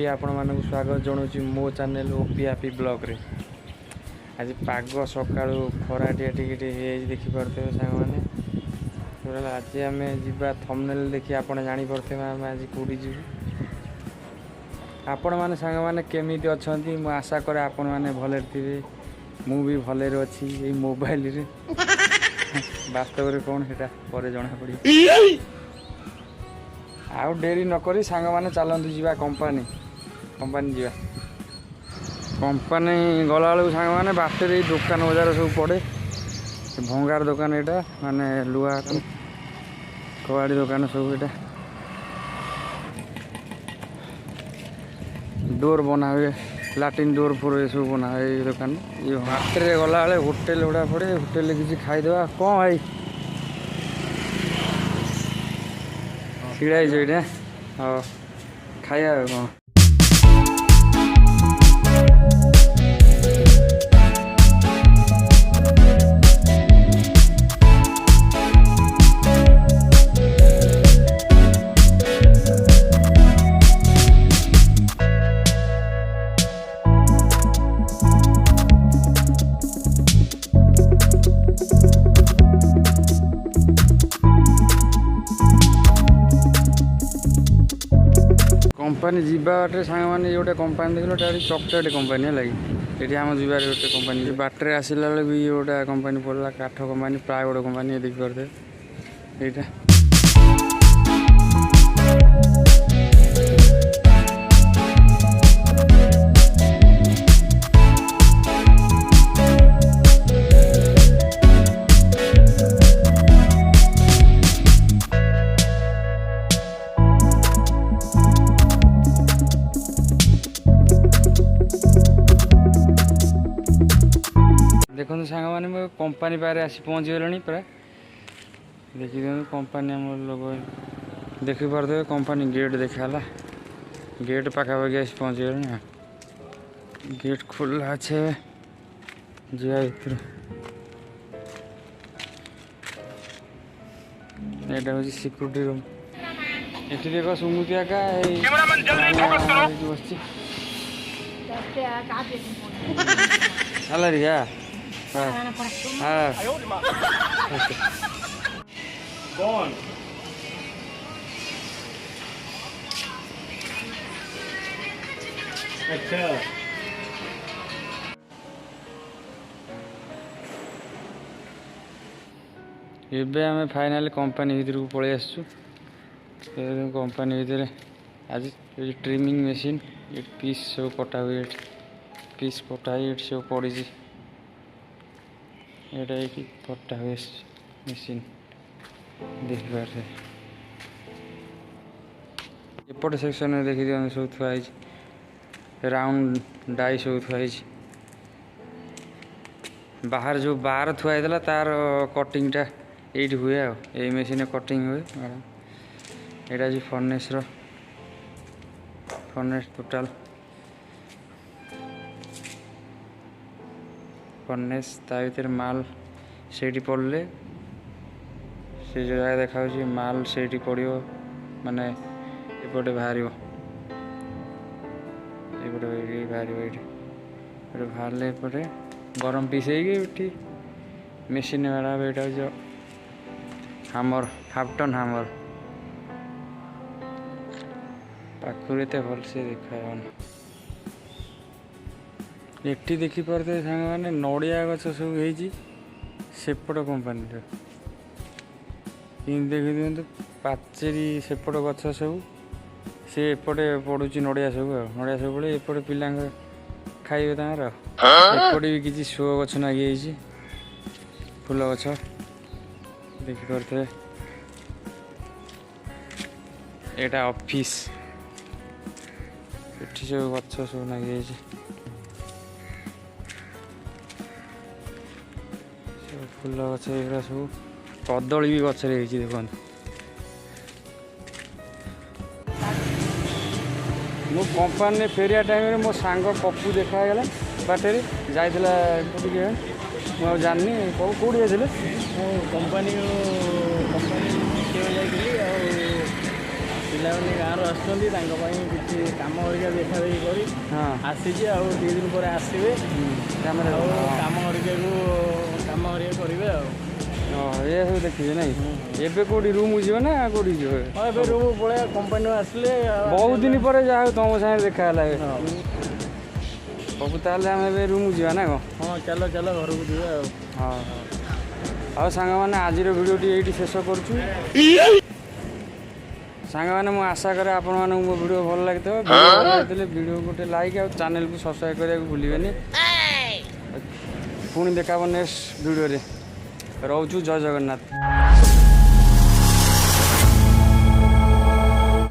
आपण मानक स्वागत जनाऊँ मो चैनल ओपी हापी ब्लॉग रे। आज पाग सका खराटिया टिके देखिपे सांग मैंने आज आम जा थंबनेल देखी आप जापे आम आज कौटी जी आपण मैंने सांग मैंने केमी अच्छा मुझे आशा करे आपण मैंने भले थे मु भी भले अच्छी ये मोबाइल रे वास्तव में कौन है पर जना पड़ी आउ डेरी नक सांग मैंने चलतु जा कंपानी कंपानी जा कंपानी गला बेलू सांग मैंने बाटर दुकान बजार सब पड़े भंगार दुकान यहाँ माने लुहा कबाड़ी दुकान सब यहाँ डोर बना हुए लाट्रिन डोर फोर ये सब बना हुए ये दुकान ये बाटर गला बेले होटेल गुड़ा पड़े होटेल किसी खाईदे कौन भाई छिड़ा ये हाँ खाया कौन कंपानी जीवाटे सांग मैंने गोटे कंपानी देख चॉकलेट कंपानी है लगे ये आम जीवार गोटे कंपानी बाटर आसला बेले भी गोटे कंपानी पड़ा काठ कंपानी प्राय गोटे कंपानी देखिपे यहाँ देखो सांग मैंने कंपानी पाखे आसी पहुँची गले प्राय देखी दिखाँ कंपानी आम लोग देखिपे कंपानी गेट देखाला गेट पाखापाखि आसी पहुँची गले गेट खोला अच्छे जा भर यहाँ हूँ सिक्यूरीटी रूम ये देख सुमुति आका बस क्या हाँ कौन अच्छा एबे आम फाइनाल कंपानी भर को पलि आसु कंपानी भर आज ट्रिमिंग मशीन ये पीस सब कटा हुए पीस कटा ये सब पड़ी यहाँ ये कटा हुए मशीन देखिपारे एपट सेक्शन में देखी दिखाँ सब थुआई राउंड डाई सब थुआई बाहर जो बार थुआई तार कटिंगटा ये हुए आई मशीन कटिंग हुए यहाँ फर्नेस फर्नेस टोटाल फर्नेस ता भर माल से पड़े से जो जगह देखा माल से पड़ो माने एपटे बाहर बाहर बाहर एपटे गरम पीस ये मेसीन वाला यहाँ जो हामर हाफ टन हामर पाखुर तो भल से देखा ये देखिपे सांग मैंने नड़िया गच सब सेपट कंपानी देखी दिखु पाचेरी सेपट गच सब से एपटे पड़ू नड़िया सब पड़े एपटे पिला खाइबे तार एपटे भी किसी शो गच लगी फूल गच देखिपे यहाँ ऑफिस ये सब गच सब लगी फूल गच ये सब कदली भी गच देखो मो कंपानी फेरिया टाइम मो सांग पप्पू देखागला बाटे जाइला मुझे जानी कौटी जाइए कंपानी ପିଲାମାନେ ଗାଁରୁ ଆସୁଛନ୍ତି ତାଙ୍କ ପାଇଁ କିଛି କାମ ହରିକା ଦେଖାଦେଖି କରି ହଁ ଆସିଛି ଆଉ 2 ଦିନ ପରେ ଆସିବେ କ୍ୟାମେରା ଆଉ କାମ ହରିକା କରିବେ ଆଉ ଏ ସବୁ ଦେଖିବେ ନାଇଁ ଏବେ କୋଉଠି ରୁମ୍ ଯିବ ନା କୋଉଠି ଯିବ ହଁ ଏବେ ରୁମ୍ ପଳେଇବା କମ୍ପାନୀରୁ ଆସିଲେ ବହୁତ ଦିନ ପରେ ଯାହା ହଉ ତମ ସାଙ୍ଗରେ ଦେଖା ହେଲା ସବୁ ତାହେଲେ ଆମେ ଏବେ ରୁମ୍ ଯିବା ନା କ'ଣ ହଁ ଚାଲ ଘରକୁ ଯିବା ଆଉ ହଁ ଆଉ ସାଙ୍ଗମାନେ ଆଜିର ଭିଡ଼ିଓଟି ଏଇଠି ଶେଷ କରୁଛୁ ସାଙ୍ଗମାନେ ମୁଁ ଆଶା କରେ ଆପଣମାନଙ୍କୁ ମୋ ଭିଡ଼ିଓ ଭଲ ଲାଗିଥିବ ଭିଡ଼ିଓ ଭଲ ଲାଗିଥିଲେ ଭିଡ଼ିଓକୁ ଗୋଟେ ଲାଇକ୍ ଆଉ ଚ୍ୟାନେଲକୁ ସବସ୍କ୍ରାଇବ୍ କରିବାକୁ ଭୁଲିବେନି ପୁଣି ଦେଖା ହେବ ନେକ୍ସଟ ଭିଡ଼ିଓରେ ରହୁଛୁ ଜୟ ଜଗନ୍ନାଥ।